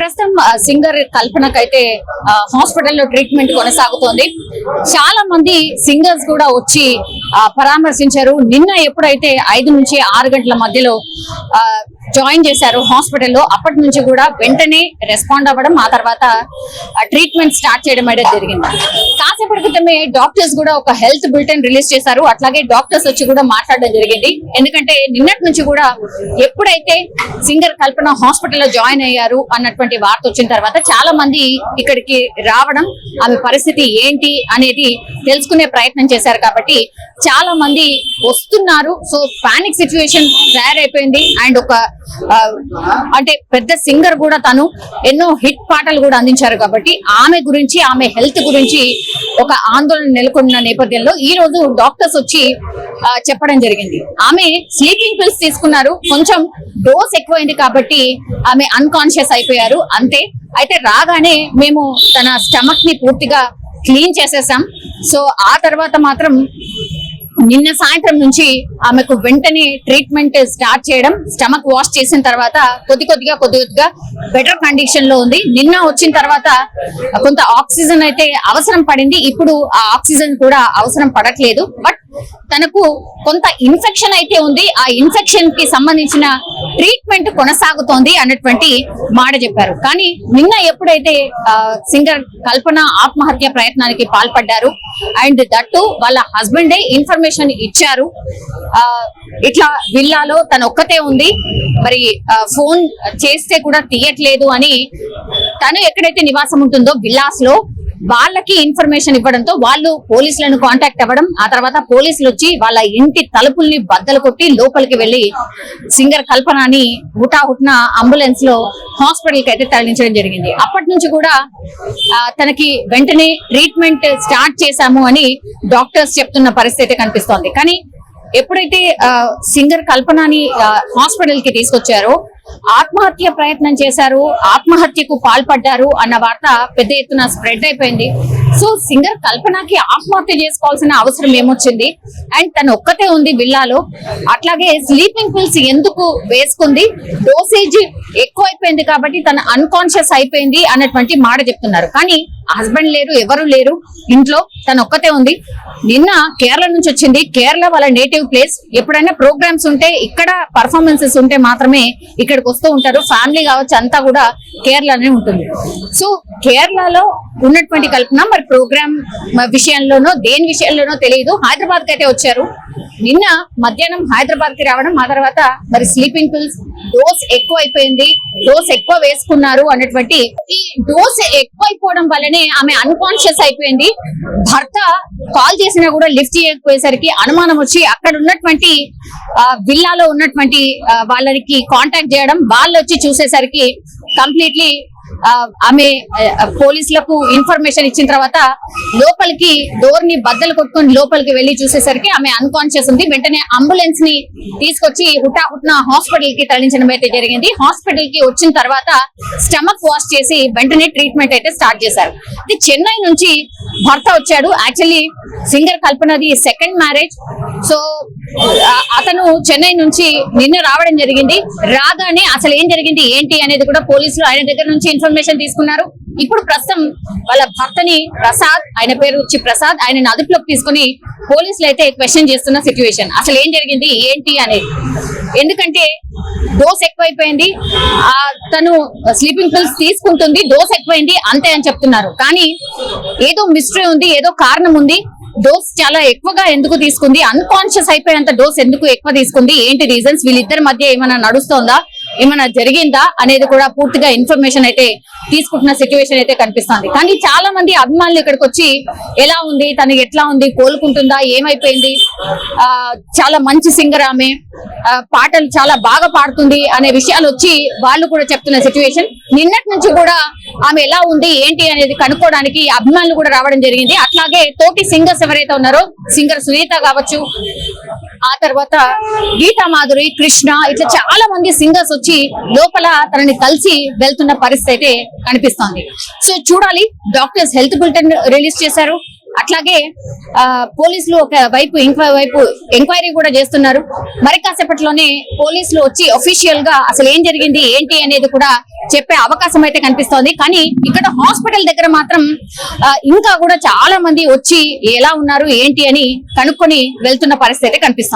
ప్రస్తుతం సింగర్ కల్పనకైతే హాస్పిటల్లో ట్రీట్మెంట్ కొనసాగుతోంది. చాలా మంది సింగర్స్ కూడా వచ్చి పరామర్శించారు. నిన్న ఎప్పుడైతే 5 నుంచి 6 గంటల మధ్యలో జాయిన్ చేశారు హాస్పిటల్లో, అప్పటి నుంచి కూడా వెంటనే రెస్పాండ్ అవ్వడం, ఆ తర్వాత ట్రీట్మెంట్ స్టార్ట్ చేయడం అనేది జరిగింది. కాసేపటి క్రితమే డాక్టర్స్ కూడా ఒక హెల్త్ బులెటిన్ రిలీజ్ చేశారు. అట్లాగే డాక్టర్స్ వచ్చి కూడా మాట్లాడడం జరిగింది. ఎందుకంటే నిన్నటి నుంచి కూడా ఎప్పుడైతే సింగర్ కల్పన హాస్పిటల్లో జాయిన్ అయ్యారు అన్నటువంటి వార్త వచ్చిన తర్వాత చాలా మంది ఇక్కడికి రావడం, ఆమె పరిస్థితి ఏంటి అనేది తెలుసుకునే ప్రయత్నం చేశారు. కాబట్టి చాలా మంది వస్తున్నారు. సో పానిక్ సిచ్యువేషన్ తయారైపోయింది. అండ్ ఒక అంటే పెద్ద సింగర్ కూడా, తను ఎన్నో హిట్ పాటలు కూడా అందించారు. కాబట్టి ఆమె గురించి, ఆమె హెల్త్ గురించి ఒక ఆందోళన నెలకొన్న నేపథ్యంలో ఈ రోజు డాక్టర్స్ వచ్చి చెప్పడం జరిగింది. ఆమె స్లీపింగ్ పిల్స్ తీసుకున్నారు, కొంచెం డోస్ ఎక్కువైంది కాబట్టి ఆమె అన్కాన్షియస్ అయిపోయారు అంతే. అయితే రాగానే మేము తన స్టమక్ ని పూర్తిగా క్లీన్ చేసేసాం. సో ఆ తర్వాత మాత్రం నిన్న సాయంత్రం నుంచి ఆమెకు వెంటనే ట్రీట్మెంట్ స్టార్ట్ చేయడం, స్టమక్ వాష్ చేసిన తర్వాత కొద్ది కొద్దిగా బెటర్ కండిషన్ లో ఉంది. నిన్న వచ్చిన తర్వాత కొంత ఆక్సిజన్ అయితే అవసరం పడింది. ఇప్పుడు ఆ ఆక్సిజన్ కూడా అవసరం పడట్లేదు. బట్ తనకు కొంత ఇన్ఫెక్షన్ అయితే ఉంది. ఆ ఇన్ఫెక్షన్ కి సంబంధించిన ట్రీట్మెంట్ కొనసాగుతోంది అన్నటువంటి మాట చెప్పారు. కానీ నిన్న ఎప్పుడైతే సింగర్ కల్పన ఆత్మహత్య ప్రయత్నానికి పాల్పడ్డారు, అండ్ దట్టు వాళ్ళ హస్బెండే ఇన్ఫర్మేషన్ ఇచ్చారు, ఇట్లా విల్లాలో తను ఒక్కతే ఉంది, మరి ఫోన్ చేస్తే కూడా తీయట్లేదు అని, తను ఎక్కడైతే నివాసం ఉంటుందో విల్లాస్ లో వాళ్ళకి ఇన్ఫర్మేషన్ ఇవ్వడంతో వాళ్ళు పోలీసులను కాంటాక్ట్ అవ్వడం, ఆ తర్వాత పోలీసులు వచ్చి వాళ్ళ ఇంటి తలుపుల్ని బద్దలు కొట్టి లోపలికి వెళ్లి సింగర్ కల్పనని హుటాహుట్న అంబులెన్స్ లో హాస్పిటల్ కి అయితే తరలించడం జరిగింది. అప్పటి నుంచి కూడా తనకి వెంటనే ట్రీట్మెంట్ స్టార్ట్ చేశాము అని డాక్టర్స్ చెప్తున్న పరిస్థితి కనిపిస్తోంది. కానీ ఎప్పుడైతే సింగర్ కల్పనని హాస్పిటల్ కి తీసుకొచ్చారో, ఆత్మహత్య ప్రయత్నం చేశారు, ఆత్మహత్యకు పాల్పడ్డారు అన్న వార్త పెద్ద ఎత్తున స్ప్రెడ్ అయిపోయింది. సో సింగర్ కల్పనకి ఆత్మహత్య చేసుకోవాల్సిన అవసరం ఏమొచ్చింది? అండ్ తను ఒక్కతే ఉంది విల్లాలో. అట్లాగే స్లీపింగ్ పిల్స్ ఎందుకు వేసుకుంది? డోసేజ్ ఎక్కువైపోయింది కాబట్టి తను అన్కాన్షియస్ అయిపోయింది అన్నటువంటి మాట చెప్తున్నారు. కానీ హస్బెండ్ లేరు, ఎవరు లేరు ఇంట్లో, తను ఒక్కతే ఉంది. నిన్న కేరళ నుంచి వచ్చింది. కేరళ వాళ్ళ నేటివ్ ప్లేస్. ఎప్పుడైనా ప్రోగ్రామ్స్ ఉంటే, ఇక్కడ పర్ఫార్మెన్సెస్ ఉంటే మాత్రమే ఇక్కడికి వస్తూ ఉంటారు. ఫ్యామిలీ కావచ్చు, అంతా కూడా కేరళనే ఉంటుంది. సో కేరళలో ఉన్నటువంటి కల్పన మరి ప్రోగ్రామ్ విషయంలోనో దేని విషయంలోనో తెలియదు, హైదరాబాద్ కి అయితే వచ్చారు. నిన్న మధ్యాహ్నం హైదరాబాద్ కి రావడం, ఆ తర్వాత మరి స్లీపింగ్ పిల్స్ డోస్ ఎక్కువ అయిపోయింది, డోస్ ఎక్కువ వేసుకున్నారు అన్నటువంటి, ఈ డోస్ ఎక్కువైపోవడం వల్లనే ఆమె అన్కాన్షియస్ అయిపోయింది. భర్త కాల్ చేసినా కూడా లిఫ్ట్ చేయకపోయేసరికి అనుమానం వచ్చి అక్కడ ఉన్నటువంటి విల్లాలో ఉన్నటువంటి వాళ్ళకి కాంటాక్ట్ చేయడం, వాళ్ళు వచ్చి చూసేసరికి కంప్లీట్లీ ఆమె పోలీసులకు ఇన్ఫర్మేషన్ ఇచ్చిన తర్వాత లోపలికి డోర్ ని బద్దలు కొట్టుకొని లోపలికి వెళ్లి చూసేసరికి ఆమె అన్కాన్షియస్ ఉంది. వెంటనే అంబులెన్స్ ని తీసుకొచ్చి హుటాహుట్న హాస్పిటల్ కి తరలించడం అయితే జరిగింది. హాస్పిటల్ కి వచ్చిన తర్వాత స్టమక్ వాష్ చేసి వెంటనే ట్రీట్మెంట్ అయితే స్టార్ట్ చేశారు. ఇది చెన్నై నుంచి భర్త వచ్చాడు. యాక్చువల్లీ సింగర్ కల్పనది సెకండ్ మ్యారేజ్. సో అతను చెన్నై నుంచి నిన్న రావడం జరిగింది. రాగానే అసలు ఏం జరిగింది ఏంటి అనేది కూడా పోలీసులు ఆయన దగ్గర నుంచి ఇన్ఫర్మేషన్ తీసుకున్నారు. ఇప్పుడు ప్రస్తుతం వాళ్ళ భర్తని ప్రసాద్, ఆయన పేరు వచ్చి ప్రసాద్, ఆయన అదుపులోకి తీసుకుని పోలీసులు అయితే క్వశ్చన్ చేస్తున్న సిచ్యువేషన్. అసలు ఏం జరిగింది ఏంటి అనేది. ఎందుకంటే డోస్ ఎక్కువైపోయింది, తను స్లీపింగ్ పిల్స్ తీసుకుంటుంది, డోస్ ఎక్కువైంది అంతే అని చెప్తున్నారు. కానీ ఏదో మిస్టరీ ఉంది, ఏదో కారణం ఉంది. డోస్ చాలా ఎక్కువగా ఎందుకు తీసుకుంది, అన్కాన్షియస్ అయిపోయేంత డోస్ ఎందుకు ఎక్కువ తీసుకుంది, ఏంటి రీజన్స్, వీళ్ళిద్దరి మధ్య ఏమైనా నడుస్తోందా, ఏమైనా జరిగిందా అనేది కూడా పూర్తిగా ఇన్ఫర్మేషన్ అయితే తీసుకుంటున్న సిచ్యువేషన్ అయితే కనిపిస్తుంది. కానీ చాలా మంది అభిమానులు ఇక్కడికి వచ్చి ఎలా ఉంది, తను ఎట్లా ఉంది, కోలుకుంటుందా, ఏమైపోయింది, చాలా మంచి సింగర్ ఆమె, పాటలు చాలా బాగా పాడుతుంది అనే విషయాలు వచ్చి వాళ్ళు కూడా చెప్తున్న సిచ్యువేషన్. నిన్నటి నుంచి కూడా ఆమె ఎలా ఉంది ఏంటి అనేది కనుక్కోవడానికి అభిమానులు కూడా రావడం జరిగింది. అట్లాగే తోటి సింగర్స్ ఎవరైతే ఉన్నారో, సింగర్ సునీత కావచ్చు, ఆ తర్వాత గీతా మాధురి, కృష్ణ, ఇట్లా చాలా మంది సింగర్స్ వచ్చి లోపల తనని కలిసి వెళ్తున్న పరిస్థితి అయితే కనిపిస్తోంది. సో చూడాలి. డాక్టర్స్ హెల్త్ బులెటిన్ రిలీజ్ చేశారు. అట్లాగే పోలీసులు ఒక వైపు ఎంక్వైరీ కూడా చేస్తున్నారు. మరి కాసేపట్లోనే పోలీసులు వచ్చి అఫీషియల్ గా అసలు ఏం జరిగింది ఏంటి అనేది కూడా చెప్పే అవకాశం అయితే కనిపిస్తోంది. కానీ ఇక్కడ హాస్పిటల్ దగ్గర మాత్రం ఇంకా కూడా చాలా మంది వచ్చి ఎలా ఉన్నారు ఏంటి అని కనుక్కొని వెళ్తున్న పరిస్థితి అయితే కనిపిస్తోంది.